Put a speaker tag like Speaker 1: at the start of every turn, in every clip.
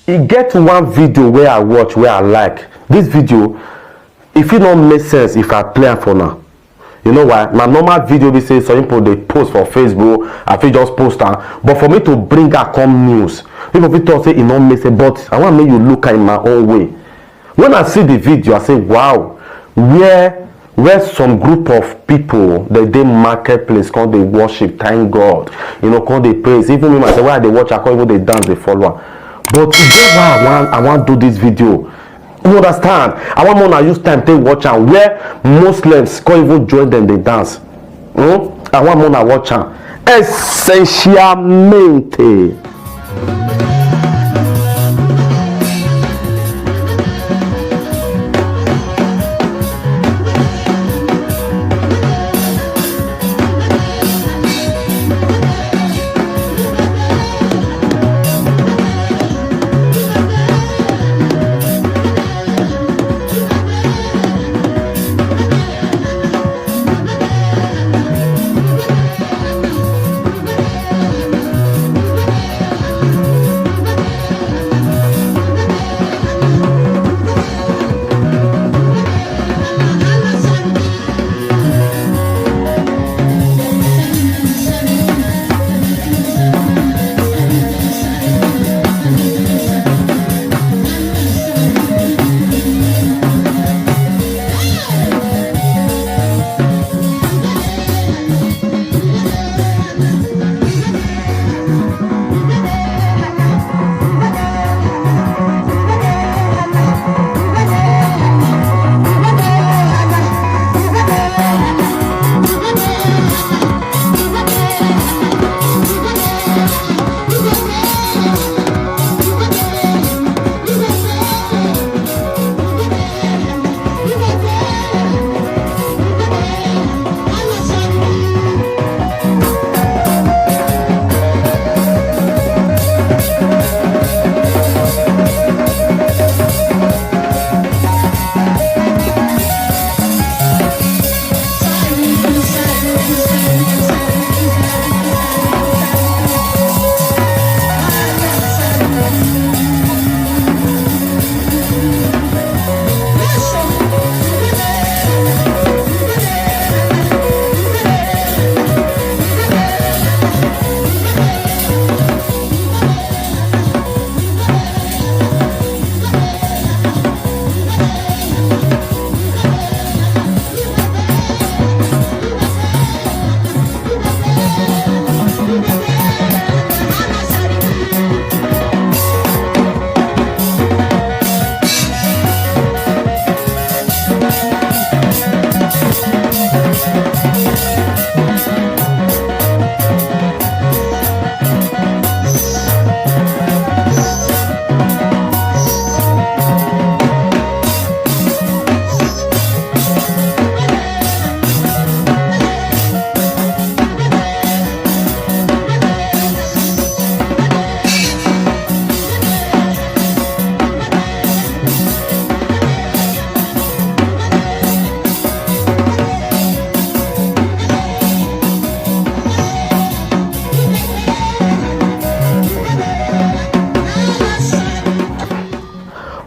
Speaker 1: e get one video where I watch where I like. This video, if it don't make sense if I play am for now. You know why? My normal video be say some people they post for Facebook, I fit just post am. But for me to bring out come news, people fit talk say e no make sense, but I want make you look at in my own way. When I see the video, I say, wow, where some group of people they marketplace come they worship, thank God, you know, come they praise. Even me myself, why they watch, I can't even they dance, they follow. But it's just why I want to do this video. You understand? I want more use time to watch and where Muslims can't even join them, they dance. I want more watch and essentialmente.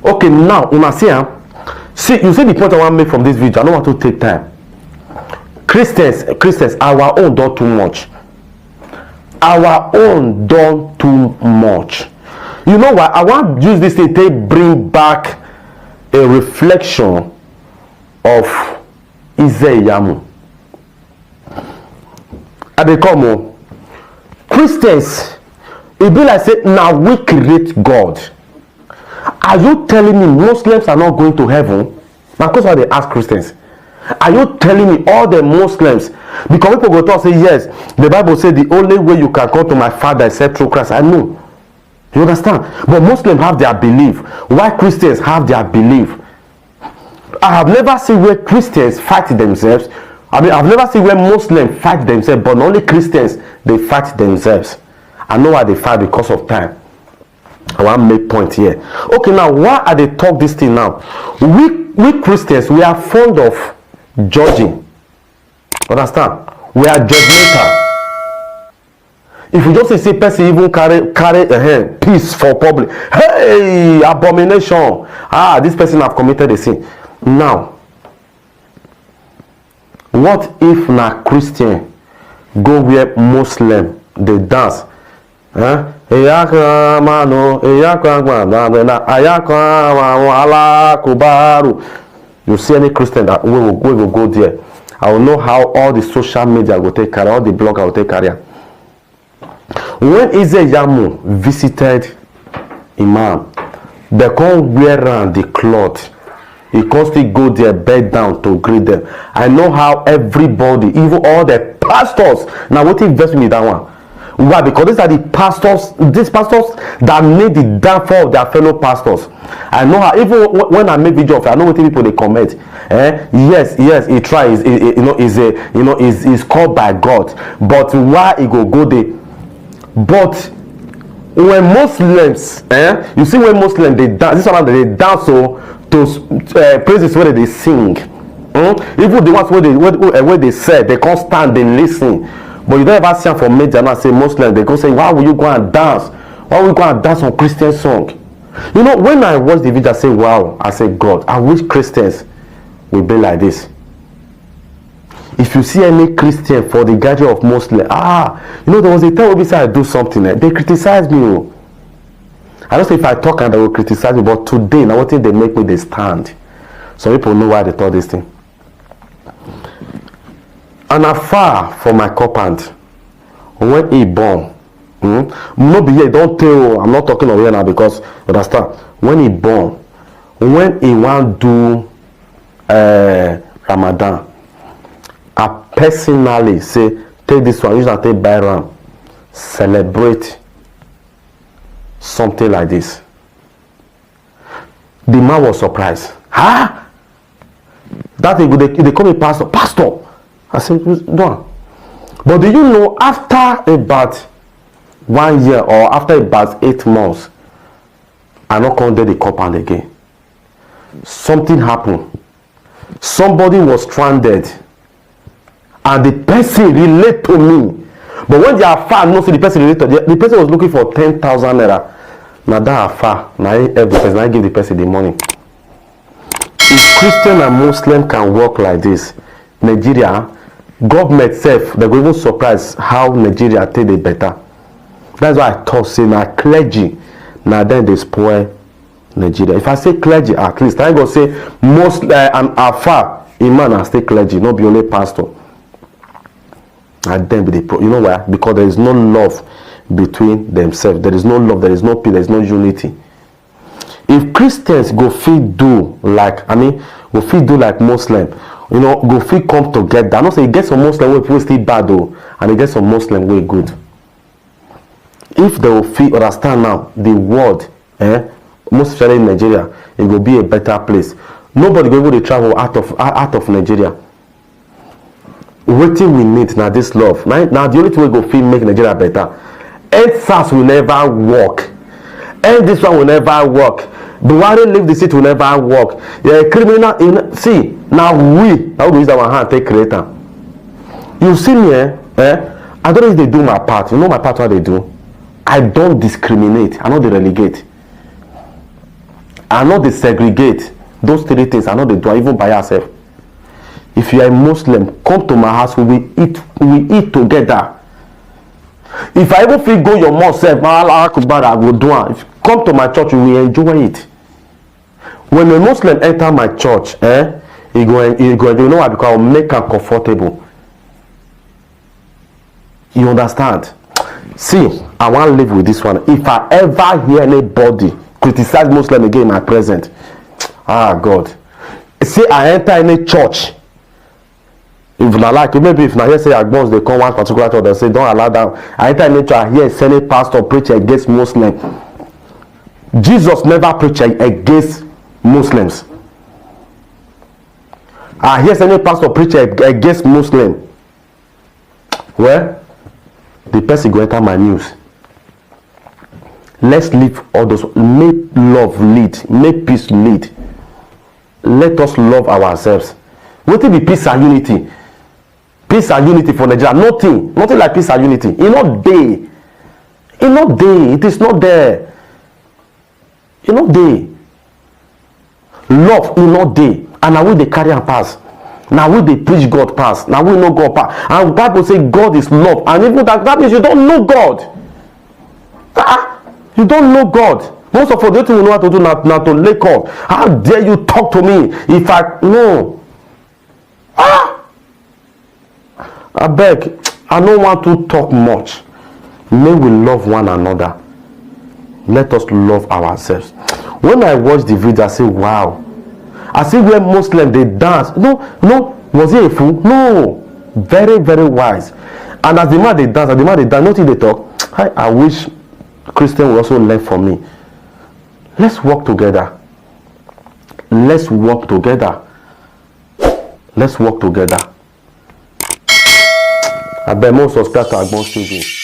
Speaker 1: Okay, now una see you see the point I want to make from this video. I don't want to take time. Christians, our own done too much. Our own done too much. You know what? I want to use this thing to bring back a reflection of Izeyamu. And they come Christians, it be like say now we create God. Are you telling me Muslims are not going to heaven? Because why they ask Christians. Are you telling me all the Muslims? Because people go talk say yes, the Bible says the only way you can come to my Father is through Christ. I know. You understand? But Muslims have their belief. Why Christians have their belief? I have never seen where Christians fight themselves. I mean, I've never seen where Muslims fight themselves, but only Christians, they fight themselves. I know why they fight because of time. I want to make point here. Okay, now why are they talk this thing now? We Christians, we are fond of judging. Understand? We are judgmental. If you just say person even carry peace for public, hey, abomination. This person have committed a sin. Now, what if na Christian go where Muslim they dance? You see any Christian that we will go there, I will know how all the social media will take care, all the blogger will take care. When Izeyamu visited Imam, they come wear around the cloth. He constantly go there, bed down to greet them. I know how everybody, even all the pastors, now what if verse me that one? Why? Because these are the pastors, these pastors that made the downfall of their fellow pastors. I know how, even when I make video of it, I know what people they comment. Yes, he tries, is called by God, but why he go there? But when Muslims, you see when Muslims they dance, this one they dance to praises where they sing. Even the ones where they say they can't stand, they listen. But you don't ever see them from media now say Muslims, they go say, why will you go and dance? Why will you go and dance on Christian song? You know, when I watch the video, I say, wow, I say, God, I wish Christians will be like this. If you see any Christian for the gathering of Muslims, you know, there was a time when I do something, they criticize me. I don't say if I talk and they will criticize me, but today, now what thing they make me, they stand. Some people know why they thought this thing. And afar from my compound, when he born, no be here, don't tell, I'm not talking of here now because, you understand, when he born, when he want do Ramadan, I personally say, take this one, use and take Bayram, celebrate something like this. The man was surprised. That thing, they call me pastor. I said, no. But do you know, after about 1 year or after about 8 months, I not come there the compound again. Something happened. Somebody was stranded. And the person relate to me. But when the afar no see the person related, the person was looking for 10,000 naira. Now that afar, now every person, I give the person the money. If Christian and Muslim can work like this, Nigeria, government self, they go even surprise how Nigeria take it better. That's why I thought say now clergy, now then they spoil Nigeria. If I say clergy, at least I go say most and afar, imam and stay clergy, not be only pastor. And then be the you know why? Because there is no love between themselves. There is no love, there is no peace, there is no unity. If Christians go fit do like go fit do like Muslim, you know, go fit come together. I know say you get some Muslim way people still bad though, and you get some Muslim way good. If they will fit understand now the world, most especially in Nigeria, it will be a better place. Nobody go able to travel out of Nigeria. Wetin we need now this love. Now the only thing we go fit make Nigeria better. EndSARS will never work. And this one will never work. Buhari leave the seat will never work. Criminal see now we use our hand take creator. You see me, I don't know if they do my part. You know my part what they do. I don't discriminate. I know they relegate. I know they segregate. Those three things I know they do even by yourself. If you are a Muslim, come to my house. We eat together. If I even feel go your mosque, I will do it. If you come to my church, we will enjoy it. When a Muslim enter my church, he go you know why? Because I will make am comfortable. You understand? See, I want to live with this one. If I ever hear anybody criticize Muslim again in my presence, God. See, I enter any church. If not like maybe if now here say Agbons they come one particular church, they say don't allow that. I enter any church, I hear any pastor preach against Muslim. Jesus never preached against Muslims. I hear any pastor preach against Muslim. Well, the person go enter my news. Let's leave all those. Make love lead. Make peace lead. Let us love ourselves. What will be peace and unity? Peace and unity for Nigeria. Nothing like peace and unity. You know, It's not there. It is not there. It's not there. Love is not there. And now we they carry and pass. Now we they preach God pass. Now we know God pass. And the Bible say God is love. And even that means you don't know God. You don't know God. Most of the things we know how to do now to lake up. How dare you talk to me if I no. I beg. I don't want to talk much. May we love one another. Let us love ourselves. When I watch the video, I say, wow. I see where Muslims they dance. No, was he a fool? No. Very, very wise. And as the man they dance, nothing they talk. I wish Christian will also learn from me. Let's work together. Let's work together. Let's work together. I bet most subscribe to Agbon TV.